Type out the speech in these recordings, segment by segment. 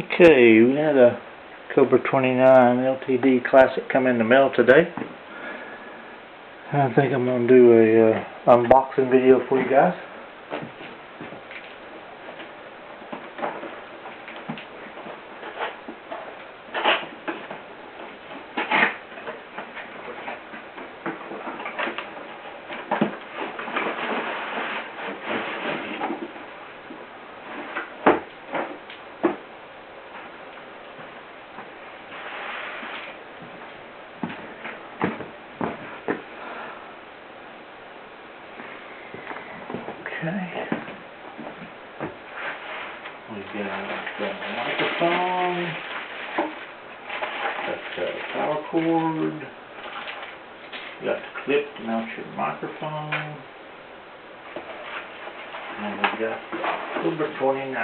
Okay, we had a Cobra 29 LTD Classic come in the mail today. I think I'm going to do a unboxing video for you guys. Okay. We got the microphone, got the power cord, you got the clip to mount your microphone, and we got the Cobra 29.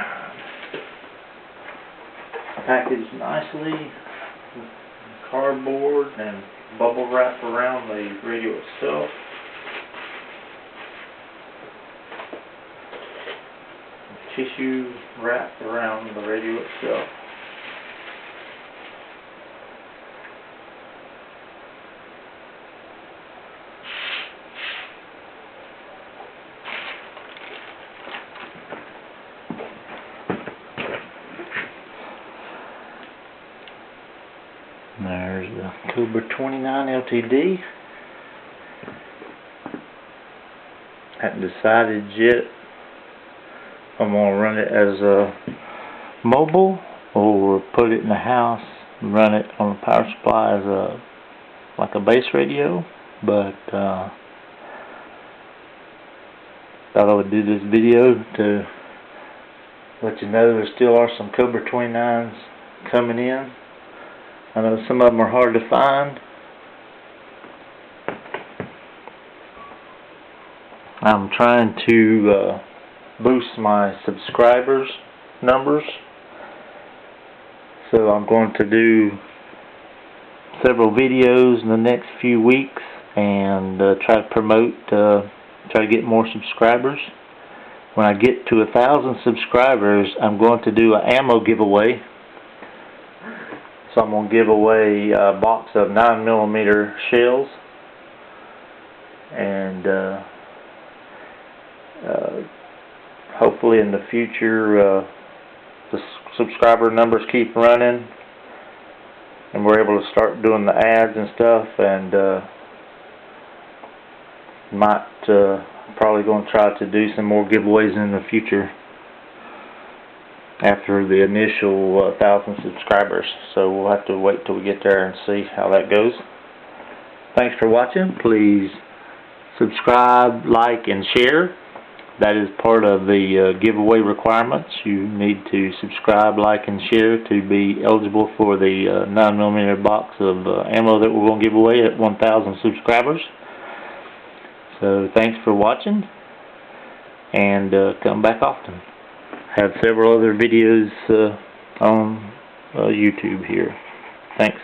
Packaged nicely with cardboard and bubble wrap around the radio itself. Tissue wrapped around the radio itself. There's the Cobra 29 LTD. Haven't decided yet I'm going to run it as a mobile or put it in the house and run it on the power supply as like a base radio, but thought I would do this video to let you know there still are some Cobra 29s coming in. I know some of them are hard to find. I'm trying to boost my subscribers numbers, so I'm going to do several videos in the next few weeks and try to promote, try to get more subscribers. When I get to 1,000 subscribers, I'm going to do an ammo giveaway. So I'm going to give away a box of 9mm shells, and hopefully in the future the subscriber numbers keep running and we're able to start doing the ads and stuff, and might probably going to try to do some more giveaways in the future after the initial 1,000 subscribers. So we'll have to wait till we get there and see how that goes. Thanks for watching. Please subscribe, like, and share. That is part of the giveaway requirements. You need to subscribe, like, and share to be eligible for the 9mm box of ammo that we're going to give away at 1,000 subscribers. So thanks for watching, and come back often. Have several other videos on YouTube here. Thanks.